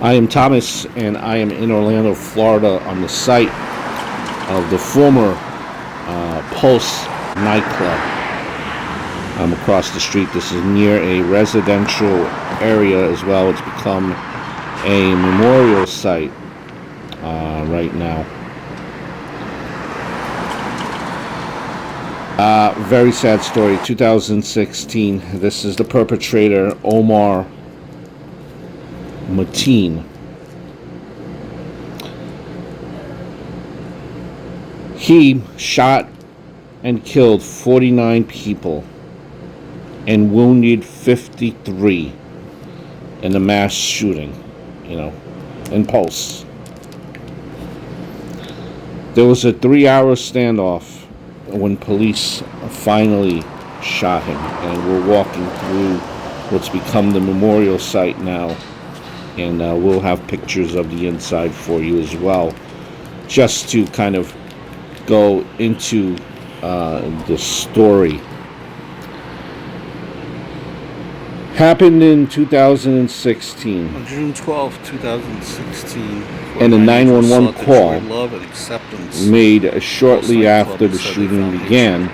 I am Thomas, and I am in Orlando, Florida, on the site of the former Pulse Nightclub. I'm across the street. This is near a residential area as well. It's become a memorial site right now. Very sad story. 2016. This is the perpetrator, Omar Mateen. He shot and killed 49 people and wounded 53 in the mass shooting, in Pulse. There was a 3-hour standoff when police finally shot him, and we're walking through what's become the memorial site now, and we'll have pictures of the inside for you as well, just to kind of go into the story. Happened in 2016. On June 12, 2016, and a 911 call love and acceptance made shortly after the shooting began.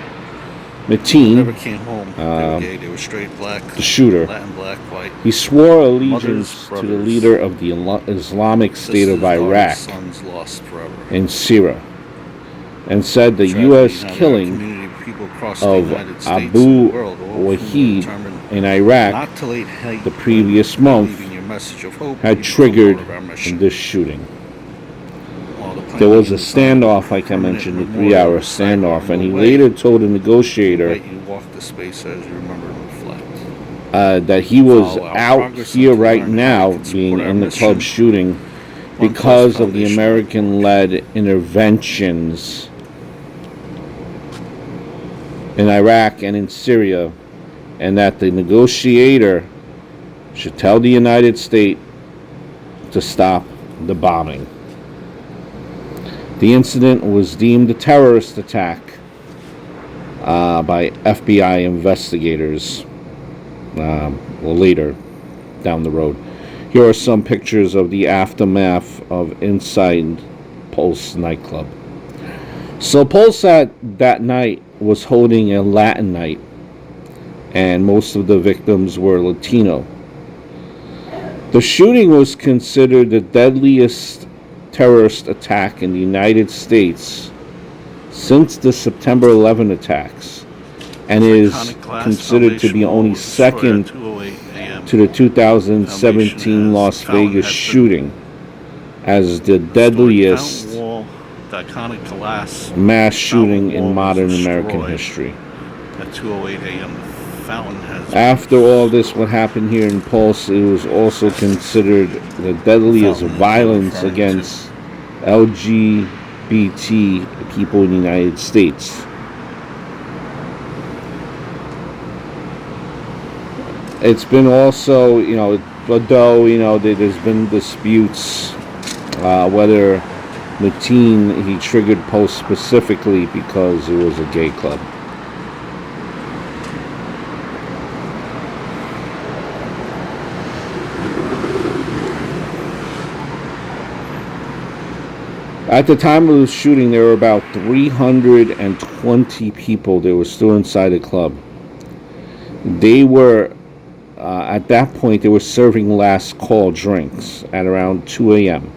Mateen, never came home. They were gay. They were straight, black, the shooter, Latin, black, white. he swore allegiance to the leader of the Islamic State of Iraq and Syria, and said the U.S. killing of Abu Wahid in Iraq the previous month had triggered this shooting. There was a standoff, like I mentioned, a 3-hour standoff, and he later told the negotiator that he was out here right now, being in the club shooting, because of the American-led interventions in Iraq and in Syria, and that the negotiator should tell the United States to stop the bombing. The incident was deemed a terrorist attack by FBI investigators later down the road. Here are some pictures of the aftermath of inside Pulse nightclub. So Pulse that night was holding a Latin night, and most of the victims were Latino. The shooting was considered the deadliest terrorist attack in the United States since the September 11 attacks, and is considered to be only second to the 2017 Las Vegas shooting as the deadliest mass shooting in modern American history. At 2:08 a.m. the fountain has. After all this, what happened here in Pulse, it was also considered the deadliest violence against LGBT people in the United States. It's been also, although, there's been disputes whether Mateen, he triggered Pulse specifically because it was a gay club. At the time of the shooting, there were about 320 people that were still inside the club. They were, at that point, they were serving last call drinks at around 2 a.m.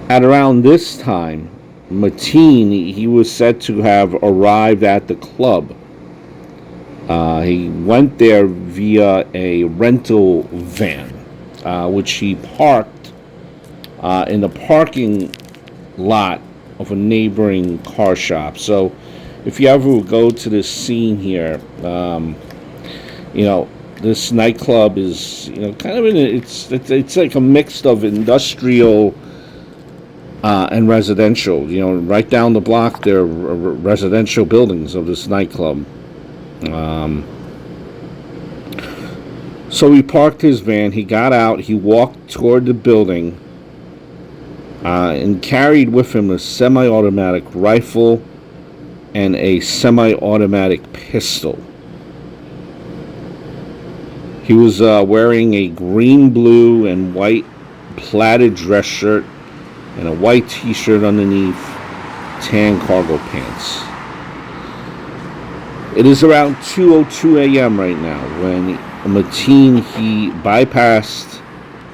At around this time, Mateen, he was said to have arrived at the club. He went there via a rental van, which he parked in the parking lot of a neighboring car shop. So if you ever go to this scene here, this nightclub is, kind of it's like a mix of industrial and residential. Right down the block there are residential buildings of this nightclub. So he parked his van, he got out, he walked toward the building, and carried with him a semi-automatic rifle and a semi-automatic pistol. He was wearing a green, blue, and white plaided dress shirt and a white t-shirt underneath, tan cargo pants. It is around 2:02 a.m. right now when Mateen, he bypassed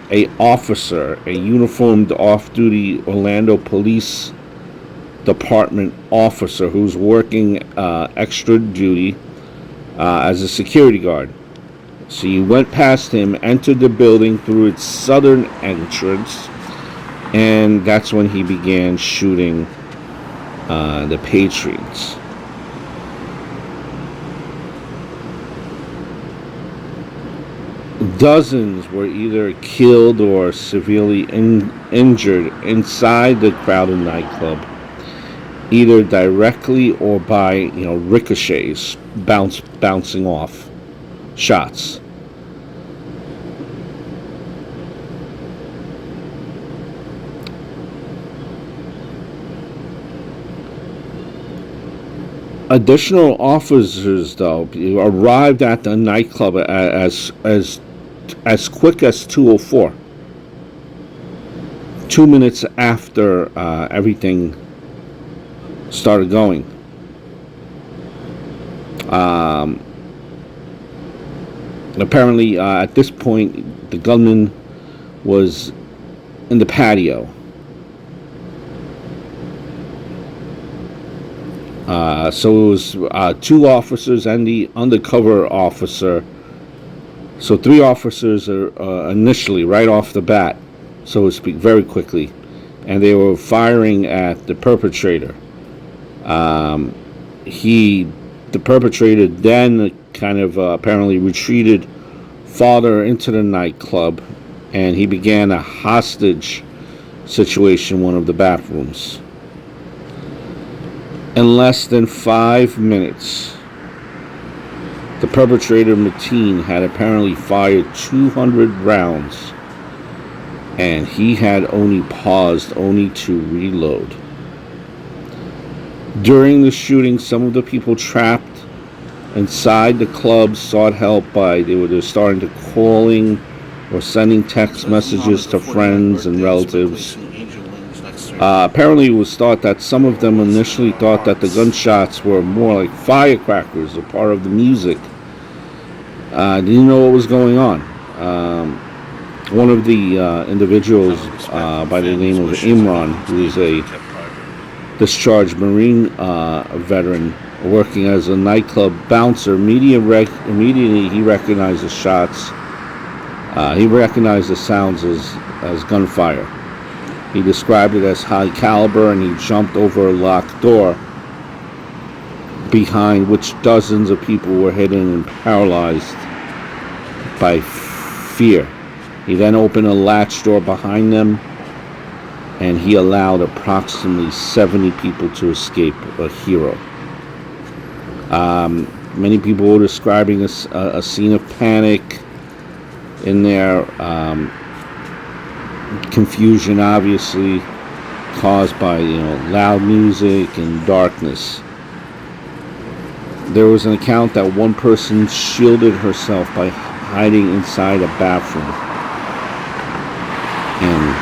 a officer, a uniformed off-duty Orlando Police Department officer who's working extra duty as a security guard. So you went past him, entered the building through its southern entrance, and that's when he began shooting the patrons. Dozens were either killed or severely injured inside the crowded nightclub, either directly or by ricochets bouncing off shots. Additional officers, though, arrived at the nightclub as quick as 2:04, 2 minutes after everything started going. Apparently, at this point, the gunman was in the patio. So it was two officers and the undercover officer. So three officers are initially, right off the bat, so to speak, very quickly. And they were firing at the perpetrator. The perpetrator then kind of apparently retreated farther into the nightclub, and he began a hostage situation in one of the bathrooms. In less than 5 minutes, the perpetrator, Mateen, had apparently fired 200 rounds, and he had only paused to reload. During the shooting, some of the people trapped inside the club sought help they were starting to calling or sending text messages to friends and relatives. Apparently, it was thought that some of them initially thought that the gunshots were more like firecrackers or part of the music. Didn't know what was going on. One of the individuals by the name of Imran, who is a discharged Marine veteran working as a nightclub bouncer, immediately he recognized the shots. He recognized the sounds as gunfire. He described it as high caliber, and he jumped over a locked door behind which dozens of people were hidden and paralyzed by fear. He then opened a latch door behind them, and he allowed approximately 70 people to escape. A hero. Many people were describing a scene of panic in there. Confusion, obviously, caused by loud music and darkness. There was an account that one person shielded herself by hiding inside a bathroom and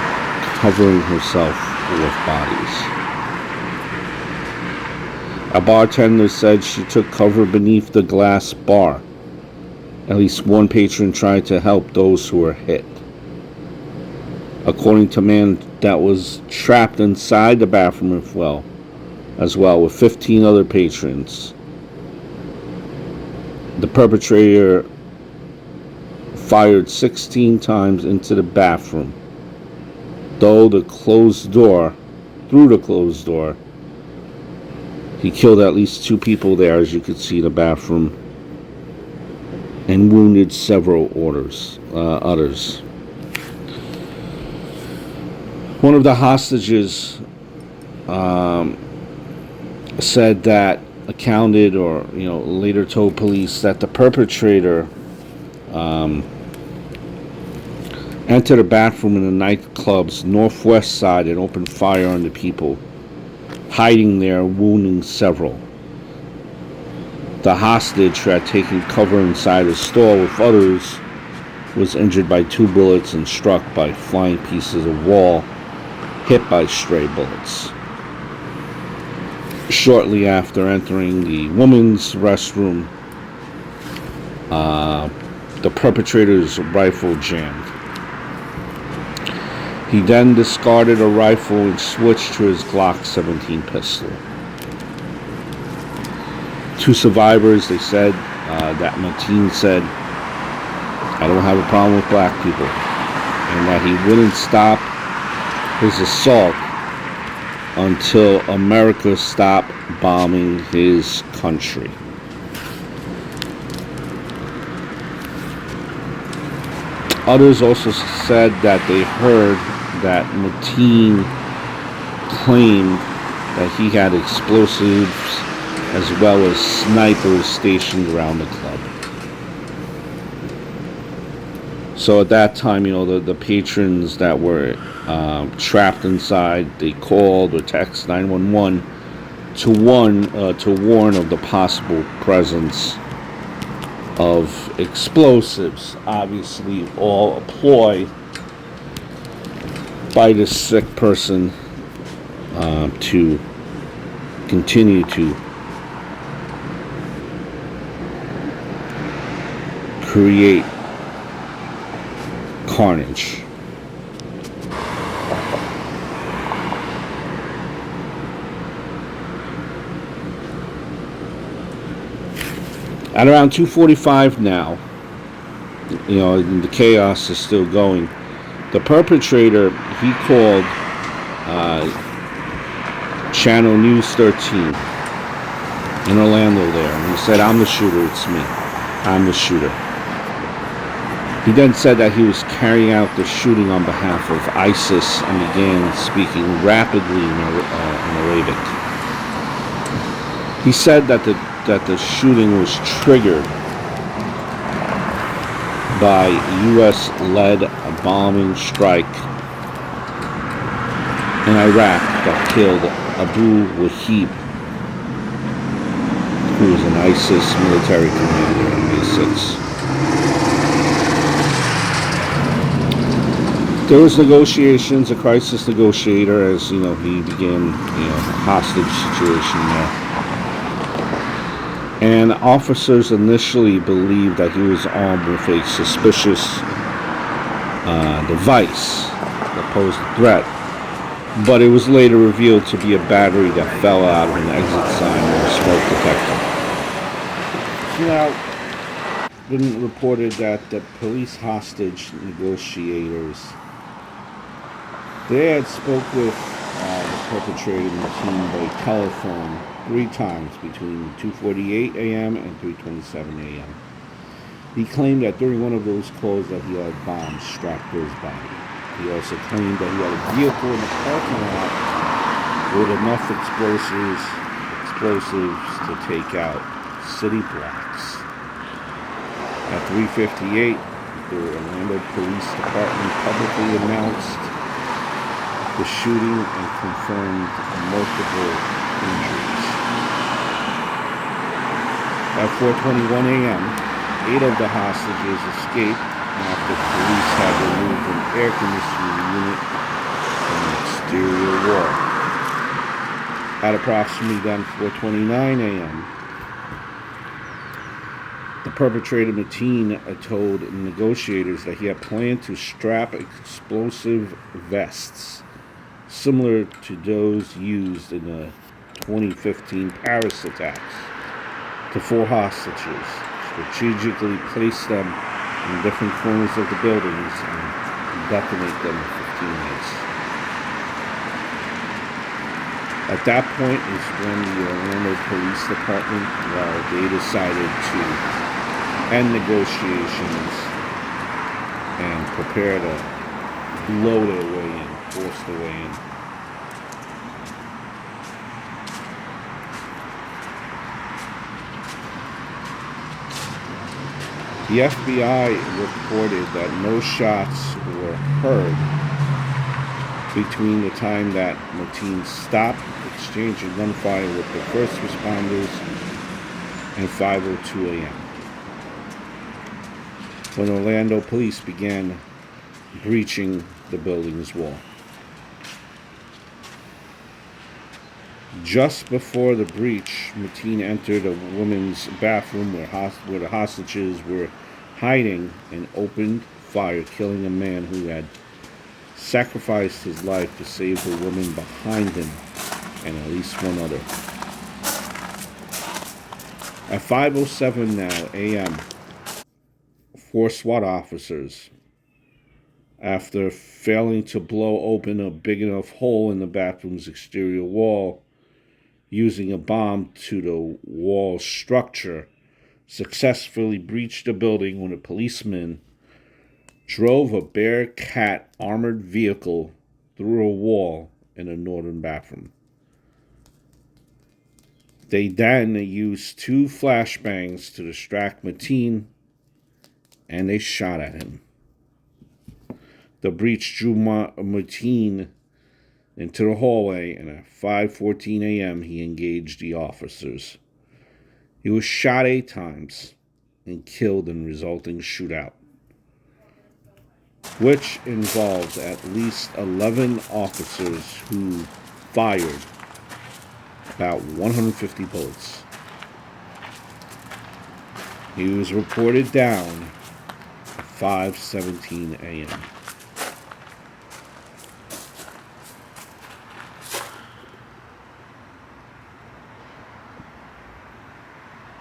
covering herself with bodies. A bartender said she took cover beneath the glass bar. At least one patron tried to help those who were hit. According to a man that was trapped inside the bathroom as well, with 15 other patrons, the perpetrator fired 16 times into the bathroom. Through the closed door, he killed at least 2 people there, as you could see in the bathroom, and wounded several others. One of the hostages said that accounted, or later told police, that the perpetrator entered a bathroom in the nightclub's northwest side and opened fire on the people hiding there, wounding several. The hostage had taken cover inside a store with others was injured by 2 bullets and struck by flying pieces of wall, hit by stray bullets. Shortly after entering the women's restroom, the perpetrator's rifle jammed. He then discarded a rifle and switched to his Glock 17 pistol. 2 survivors, they said, that Mateen said, "I don't have a problem with black people," and that he wouldn't stop his assault until America stopped bombing his country. Others also said that they heard that Mateen claimed that he had explosives as well as snipers stationed around the club. So at that time, the patrons that were trapped inside, they called or texted 911 to warn of the possible presence of explosives, obviously all a ploy by this sick person to continue to create carnage. At around 2:45 now, the chaos is still going. The perpetrator, he called Channel News 13 in Orlando there, and he said, "I'm the shooter, it's me. I'm the shooter." He then said that he was carrying out the shooting on behalf of ISIS and began speaking rapidly in Arabic. He said that the shooting was triggered by U.S.-led bombing strike in Iraq that killed Abu Wahib, who was an ISIS military commander in May 6. There was negotiations, a crisis negotiator, as he began a hostage situation there. And officers initially believed that he was armed with a suspicious device that posed a threat, but it was later revealed to be a battery that fell out of an exit sign or a smoke detector. Now, been reported that the police hostage negotiators, they had spoke with the perpetrator and the team by telephone 3 times between 2:48 a.m. and 3:27 a.m. He claimed that during one of those calls that he had bombs strapped to his body. He also claimed that he had a vehicle in the parking lot with enough explosives to take out city blocks. At 3:58, the Orlando Police Department publicly announced the shooting and confirmed multiple injuries. At 4:21 a.m., 8 of the hostages escaped after police had removed an air conditioning unit from an exterior wall. At approximately then 4:29 a.m., the perpetrator Mateen told negotiators that he had planned to strap explosive vests similar to those used in the 2015 Paris attacks to 4 hostages, strategically place them in different corners of the buildings and detonate them in 15 minutes. At that point is when the Orlando Police Department, they decided to end negotiations and prepare to blow their way in, force their way in. The FBI reported that no shots were heard between the time that Mateen stopped exchanging gunfire with the first responders and 5:02 a.m. when Orlando police began breaching the building's wall. Just before the breach, Mateen entered a woman's bathroom where the hostages were hiding and opened fire, killing a man who had sacrificed his life to save the woman behind him and at least one other. At 5:07 now a.m., 4 SWAT officers, after failing to blow open a big enough hole in the bathroom's exterior wall using a bomb to the wall structure, successfully breached the building when a policeman drove a Bearcat armored vehicle through a wall in a northern bathroom. They then used 2 flashbangs to distract Mateen, and they shot at him. The breach drew Mateen into the hallway, and at 5:14 a.m. he engaged the officers. He was shot 8 times and killed in the resulting shootout, which involved at least 11 officers who fired about 150 bullets. He was reported down at 5:17 a.m.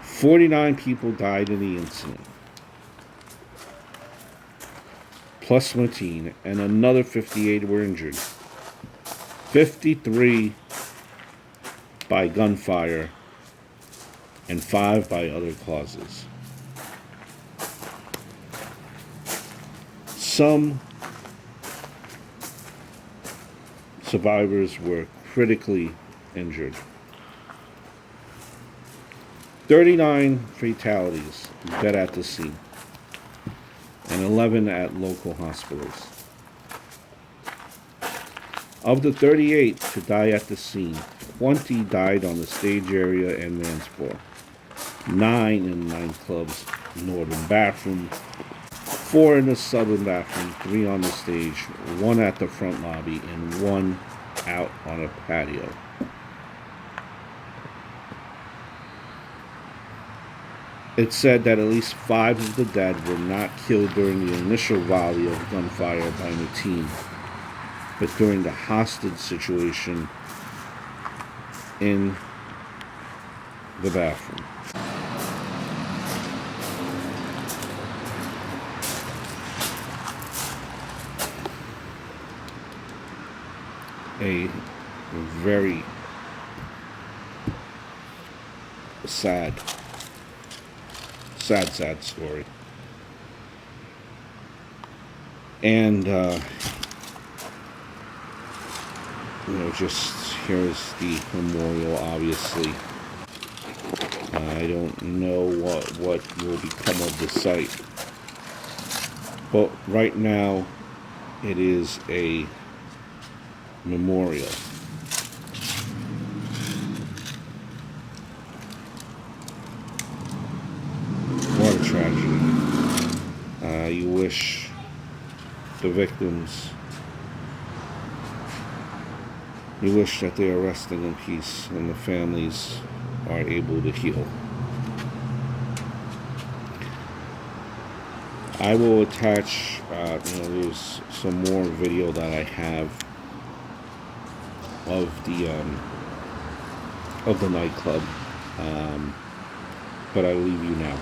"49 people died in the incident, plus Mateen, and another 58 were injured. 53 by gunfire and 5 by other causes. Some survivors were critically injured. 39 fatalities dead at the scene, and 11 at local hospitals. Of the 38 to die at the scene, 20 died on the stage area and dance floor, 9 in the Nightclub's northern bathroom, 4 in the southern bathroom, 3 on the stage, 1 at the front lobby, and 1 out on a patio. It said that at least 5 of the dead were not killed during the initial volley of gunfire by Mateen, but during the hostage situation in the bathroom. A very sad story. And, just here's the memorial, obviously. I don't know what will become of the site. But right now, it is a memorial. What a tragedy. You wish the victims, you wish that they are resting in peace and the families are able to heal. I will attach, there's some more video that I have of the nightclub, but I leave you now.